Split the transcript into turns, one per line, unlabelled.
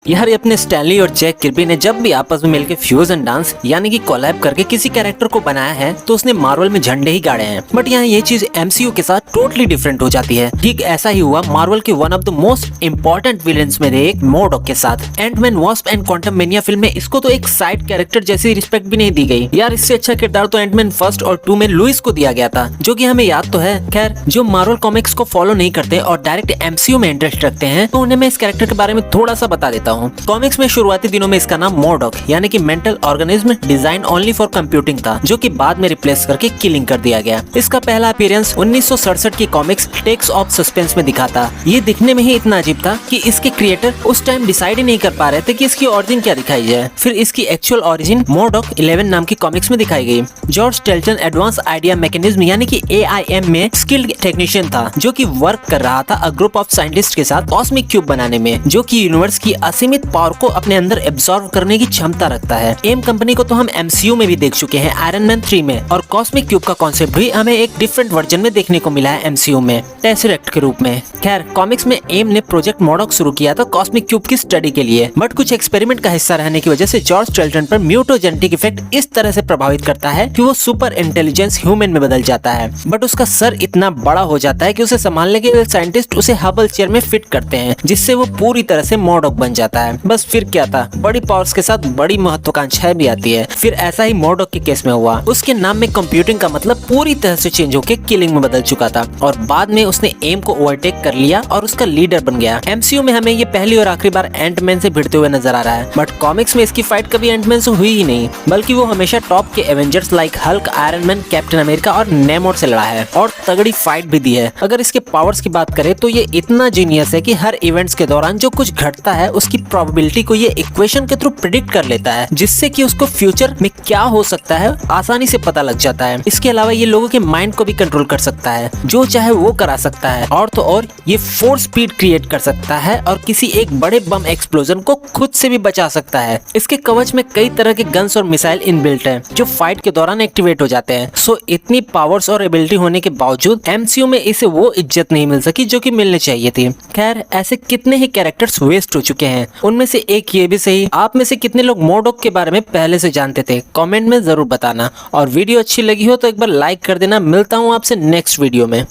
यार ये अपने स्टैनली और जैक किर्बी ने जब भी आपस में मिलकर फ्यूजन डांस यानी कि कोलैब करके किसी कैरेक्टर को बनाया है तो उसने मार्वल में झंडे ही गाड़े हैं। बट यहाँ ये चीज एमसीयू के साथ टोटली डिफरेंट हो जाती है। ठीक ऐसा ही हुआ मार्वल के one of the most important villains में एक मोडॉक के साथ। Ant Man Wasp and Quantumania film में इसको तो एक साइड कैरेक्टर जैसी रिस्पेक्ट भी नहीं दी गई। यार इससे अच्छा किरदार तो एंटमैन फर्स्ट और 2 में लुइस को दिया गया था, जो कि हमें याद तो है। खैर जो मार्वल कॉमिक्स को फॉलो नहीं करते और डायरेक्ट एमसीयू में इंटरेस्ट रखते हैं तो उन्हें मैं इस कैरेक्टर के बारे में थोड़ा सा बता देता हूँ। कॉमिक्स में शुरुआती दिनों में इसका नाम मोडॉक यानी कि mental organism design only for computing था, जो कि बाद में रिप्लेस करके किलिंग कर दिया गया। इसका पहला अपीयरेंस 1967 की कॉमिक्स टेक्स ऑफ सस्पेंस में दिखा था। ये दिखने में ही इतना अजीब था कि इसके क्रिएटर उस टाइम डिसाइड ही नहीं कर पा रहे थे कि इसकी ओरिजिन क्या दिखाई जाए। फिर इसकी एक्चुअल ओरिजिन मोडॉक 11 नाम की कॉमिक्स में दिखाई गई। जॉर्ज टेल्टन एडवांस आइडिया मैकेनिज्म यानी कि AIM में स्किल्ड टेक्नीशियन था, जो कि वर्क कर रहा था अ ग्रुप ऑफ साइंटिस्ट के साथ कॉस्मिक क्यूब बनाने में, जो कि यूनिवर्स की असीमित पावर को अपने अंदर एब्सॉर्ब करने की क्षमता रखता है। एम कंपनी को तो हम MCU में भी देख चुके हैं आयरन मैन 3 में, और कॉस्मिक क्यूब का कॉन्सेप्ट भी हमें एक डिफरेंट वर्जन में देखने को मिला है MCU में, टेसरेक्ट के रूप में। खैर कॉमिक्स में एम ने प्रोजेक्ट मोडॉक शुरू किया था कॉस्मिक क्यूब की स्टडी के लिए, बट कुछ एक्सपेरिमेंट का हिस्सा रहने की वजह से जॉर्ज टेल्टन पर म्यूटोजेनेटिक इफेक्ट इस तरह से प्रभावित करता है कि वो सुपर इंटेलिजेंस ह्यूमन में बदल जाता है। बट उसका सर इतना बड़ा हो जाता है कि उसे संभालने के लिए साइंटिस्ट उसे हबल चेयर में फिट करते हैं, जिससे वो पूरी तरह से मोडॉक बन जाता है। बस फिर क्या था, बड़ी पावर्स के साथ बड़ी महत्वाकांक्षाएं भी आती है। फिर ऐसा ही मोडॉक के केस में हुआ। उसके नाम में कंप्यूटिंग का मतलब पूरी तरह से चेंज होकर किलिंग में बदल चुका था, और बाद में उसने एम को ओवरटेक कर लिया और उसका लीडर बन गया। MCU में हमें ये पहली और आखिरी बार एंटमैन से भिड़ते हुए नजर आ रहा है, बट कॉमिक्स में इसकी फाइट कभी एंटमैन से हुई ही नहीं, बल्कि वो हमेशा टॉप के Avengers like Hulk, iron man, captain America और नेमोर से लड़ा है, और तगड़ी फाइट भी दी है। अगर इसके पावर्स की बात करें तो ये इतना जीनियस है कि हर इवेंट्स के दौरान जो कुछ घटता है उसकी प्रोबेबिलिटी को ये इक्वेशन के थ्रू प्रिडिक्ट कर लेता है, जिससे कि उसको फ्यूचर में क्या हो सकता है आसानी से पता लग जाता है। इसके अलावा ये लोगों के माइंड को भी कंट्रोल कर सकता है, जो चाहे वो करा सकता है, और तो और ये फोर्स स्पीड क्रिएट कर सकता है और किसी एक बड़े बम एक्सप्लोजन को खुद से भी बचा सकता है। इसके कवच में कई तरह के गन्स और मिसाइल इनबिल्ट हैं, जो फाइट के दौरान एक्टिवेट हो जाते हैं। सो इतनी पावर्स और एबिलिटी होने के बावजूद MCU में इसे वो इज्जत नहीं मिल सकी जो कि मिलनी चाहिए थी। खैर ऐसे कितने ही कैरेक्टर्स वेस्ट हो चुके हैं। उनमें से एक ये भी सही, आप में से कितने लोग मोडॉक के बारे में पहले से जानते थे, कमेंट में जरूर बताना। और वीडियो अच्छी लगी हो तो एक बार लाइक कर देना। मिलता हूँ आपसे नेक्स्ट वीडियो में।